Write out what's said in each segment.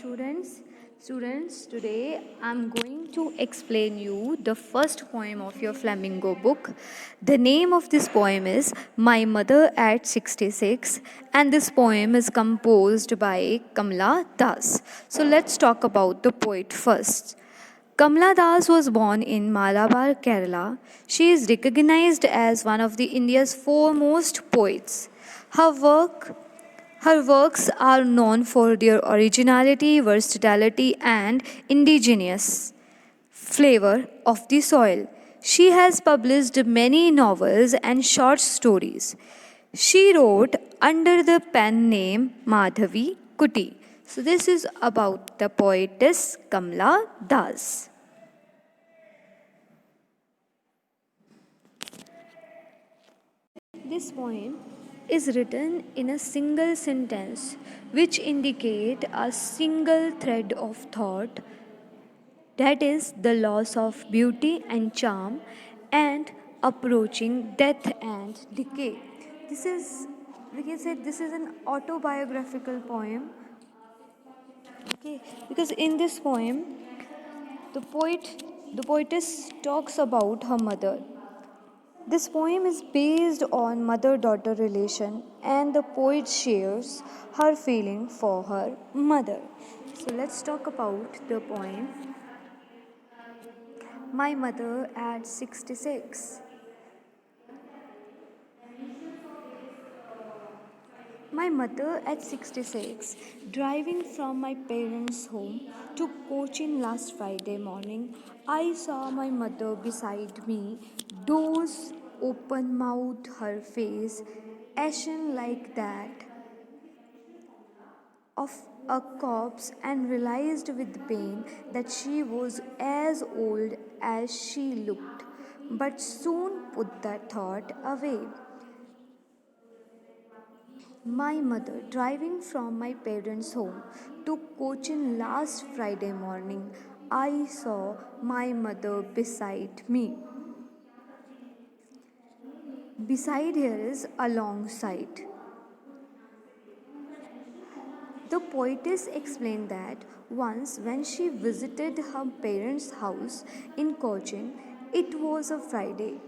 Students, today I'm going to explain you the first poem of your Flamingo book. The name of this poem is My Mother at 66, and this poem is composed by Kamla Das. So let's talk about the poet first. Kamla Das was born in Malabar, Kerala. She is recognized as one of the India's foremost poets. Her work her works are known for their originality, versatility, and indigenous flavor of the soil. She has published many novels and short stories. She wrote under the pen name Madhavi Kuti. So, this is about the poetess Kamla Das. This poem is written in a single sentence which indicate a single thread of thought, that is the loss of beauty and charm and approaching death and decay. This is, we can say, this is an autobiographical poem. Okay, because in this poem the poetess talks about her mother. This poem is based on mother daughter relation, and the poet shares her feeling for her mother. So let's talk about the poem My Mother at 66. My mother at 66, driving from my parents' home to Cochin last Friday morning, I saw my mother beside me, doors open mouthed, her face ashen like that of a corpse, and realized with pain that she was as old as she looked, but soon put that thought away. My mother, driving from my parents' home to Cochin last Friday morning, I saw my mother beside me. Beside here is alongside. The poetess explained that once when she visited her parents' house in Cochin, it was a Friday.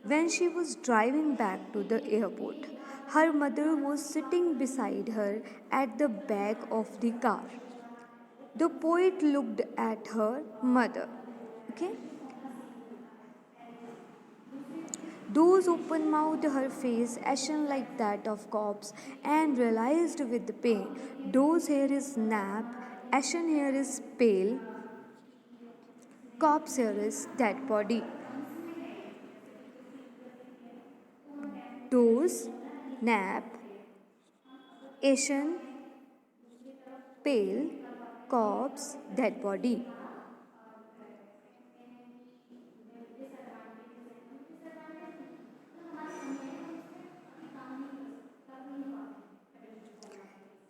When she was driving back to the airport, her mother was sitting beside her at the back of the car. The poet looked at her mother. Okay? Those open mouthed, her face ashen like that of corpse, and realized with pain. Those hair is nap, ashen hair is pale, corpse hair is dead body. Those nap, ashen, pale, corpse, dead body.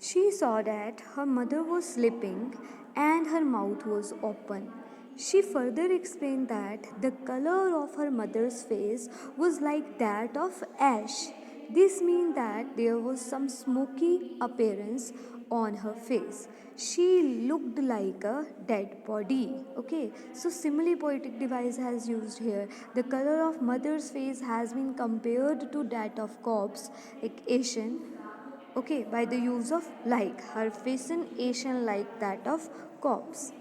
She saw that her mother was sleeping and her mouth was open. She further explained that the color of her mother's face was like that of ash. This means that there was some smoky appearance on her face. She looked like a dead body. Okay, so simile poetic device has used here. The color of mother's face has been compared to that of corpse, like Asian, okay, by the use of like, her facing Asian like that of corpse.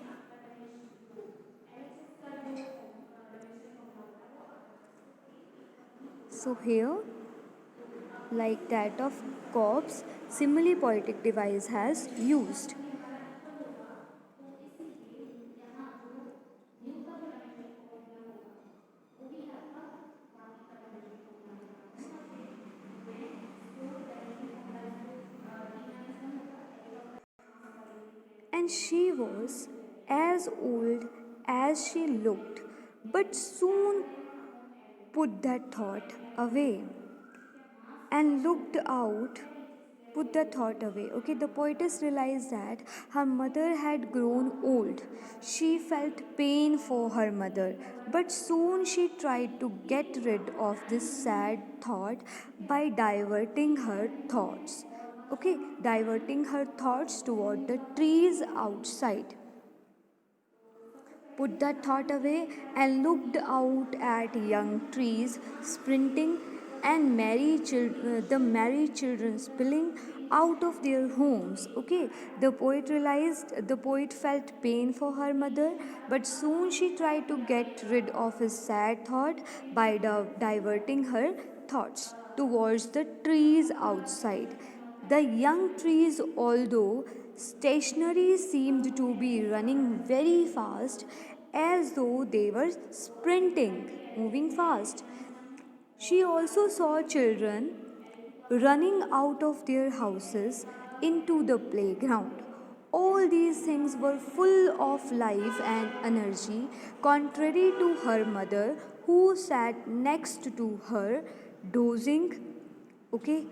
So here, like that of corpse, simile poetic device has used. And she was as old as she looked, but soon put that thought away and looked out, put the thought away. Okay, the poetess realized that her mother had grown old. She felt pain for her mother, but soon she tried to get rid of this sad thought by diverting her thoughts. okay, diverting her thoughts toward the trees outside. Put that thought away and looked out at young trees sprinting and the merry children spilling out of their homes. Okay, the poet felt pain for her mother, but soon she tried to get rid of his sad thought by diverting her thoughts towards the trees outside. The young trees, although stationary, seemed to be running very fast as though they were sprinting, moving fast. She also saw children running out of their houses into the playground. All these things were full of life and energy, contrary to her mother, who sat next to her, dozing, okay,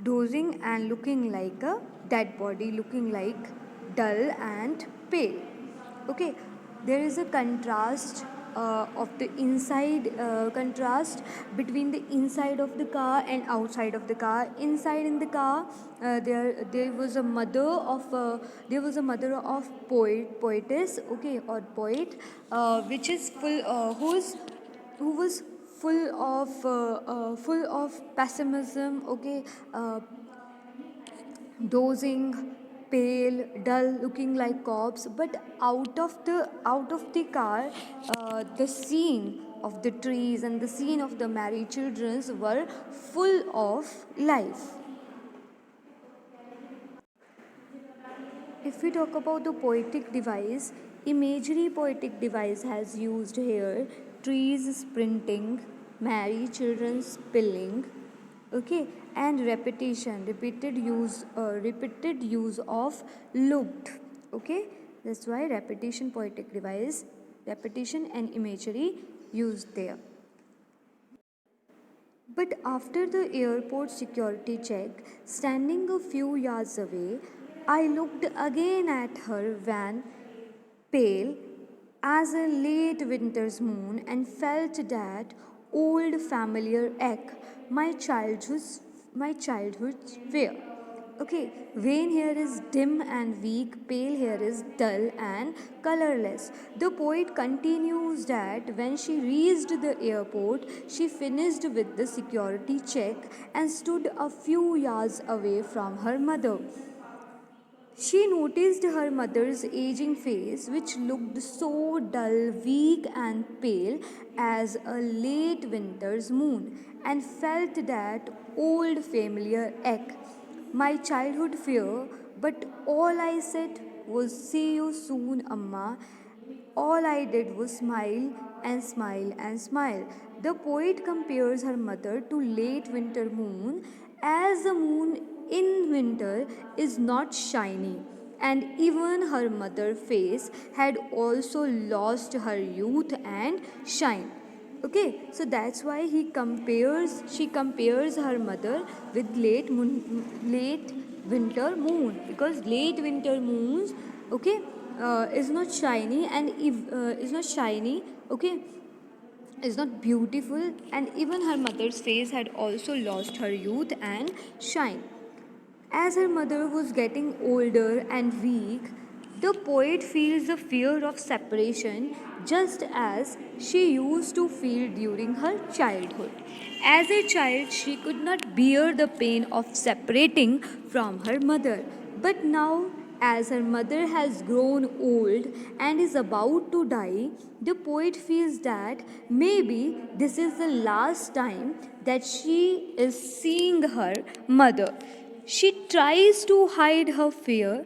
dozing and looking like a dead body, looking like dull and pale. Okay, there is a contrast between the inside of the car and outside of the car. Inside in the car, there was a mother of poetess, okay, or poet, which is who was full of pessimism, okay, dozing, pale, dull, looking like corpse. But out of the car, the scene of the trees and the scene of the married childrens were full of life. If we talk about the poetic device, imagery poetic device has used here trees sprinting, merry children spilling, okay, and repeated use of looked, okay. That's why repetition poetic device, repetition and imagery used there. But after the airport security check, standing a few yards away, I looked again at her van, pale as a late winter's moon, and felt that old familiar ache, my childhood's fear. Okay, vain here is dim and weak, pale here is dull and colorless. The poet continues that when she reached the airport, she finished with the security check and stood a few yards away from her mother. She noticed her mother's aging face, which looked so dull, weak, and pale as a late winter's moon, and felt that old familiar ache, my childhood fear. But all I said was, "See you soon, Amma." All I did was smile and smile and smile. The poet compares her mother to late winter moon, as the moon in winter is not shiny, and even her mother face had also lost her youth and shine. Okay, so that's why she compares her mother with late winter moon, because late winter moons, okay, is not shiny, and if is not shiny, okay, is not beautiful, and even her mother's face had also lost her youth and shine. As her mother was getting older and weak, the poet feels the fear of separation just as she used to feel during her childhood. As a child, she could not bear the pain of separating from her mother. But now, as her mother has grown old and is about to die, the poet feels that maybe this is the last time that she is seeing her mother. She tries to hide her fear.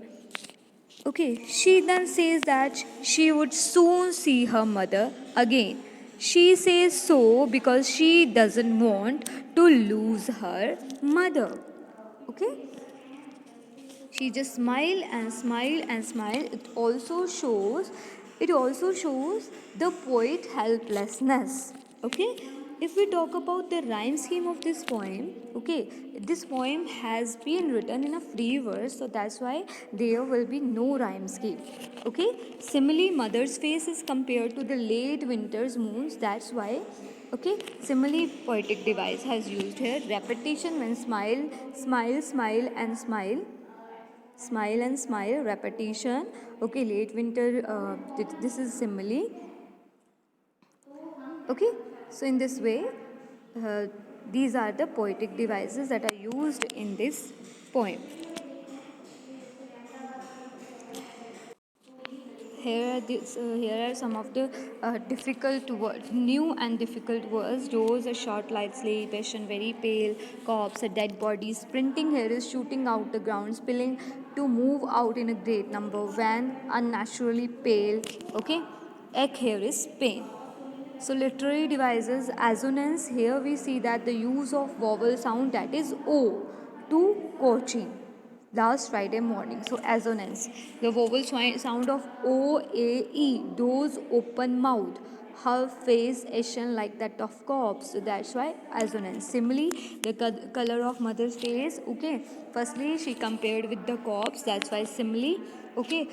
Okay, she then says that she would soon see her mother again. She says so because she doesn't want to lose her mother. Okay? She just smile and smile and smile. It also shows the poet helplessness. Okay? if we talk about the rhyme scheme of this poem, okay, this poem has been written in a free verse, so that's why there will be no rhyme scheme. Okay, simile, mother's face is compared to the late winter's moons, that's why. Okay, simile poetic device has used here. Repetition, when smile, smile, smile, and smile. Smile and smile, repetition. Okay, late winter, this is simile. Okay, so in this way, uh, these are the poetic devices that are used in this poem. Here are some of the difficult words, new and difficult words. Doors, a short light sleep, patient, very pale, corpse, a dead body, sprinting here is shooting out the ground, spilling to move out in a great number, van, unnaturally pale. Okay, egg here is pain. So literary devices, assonance, here we see that the use of vowel sound, that is O, to coaching last Friday morning. So assonance, the vowel sound of O, A, E, those open mouth, her face Asian like that of corpse, so that's why assonance. Similarly, the color of mother's face, okay, firstly she compared with the corpse, that's why simile. Okay,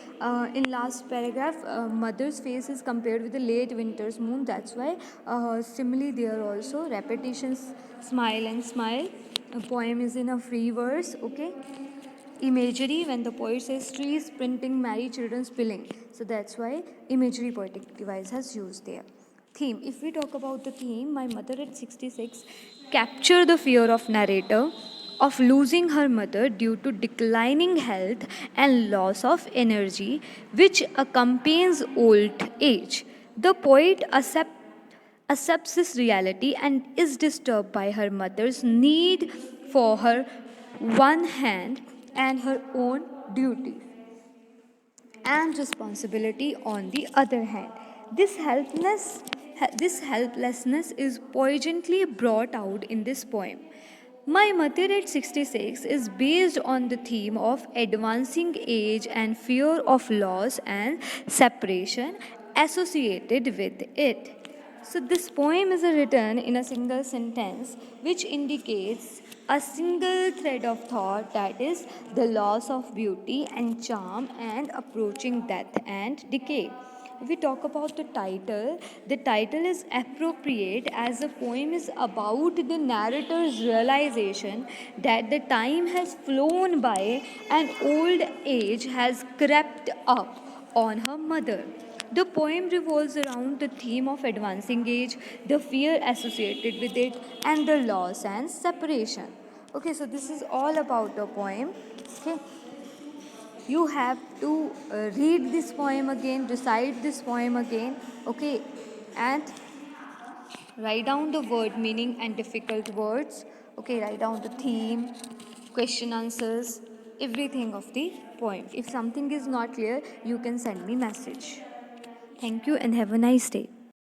in last paragraph, mother's face is compared with the late winter's moon, that's why simile there also. Repetitions, smile and smile. A poem is in a free verse. Okay, imagery, when the poet says trees printing, marry children spilling, so that's why imagery poetic device has used there. Theme, if we talk about the theme, my mother at 66 capture the fear of narrator of losing her mother due to declining health and loss of energy which accompanies old age. The poet accepts this reality and is disturbed by her mother's need for her one hand and her own duty and responsibility on the other hand. This helplessness is poignantly brought out in this poem. My Mother at 66 is based on the theme of advancing age and fear of loss and separation associated with it. So, this poem is written in a single sentence which indicates a single thread of thought, that is, the loss of beauty and charm and approaching death and decay. If we talk about the title is appropriate as the poem is about the narrator's realization that the time has flown by and old age has crept up on her mother. The poem revolves around the theme of advancing age, the fear associated with it, and the loss and separation. Okay, so this is all about the poem. Okay, you have to read this poem again, recite this poem again. Okay, and write down the word meaning and difficult words. Okay, write down the theme, question answers, everything of the poem. If something is not clear, you can send me message. Thank you and have a nice day.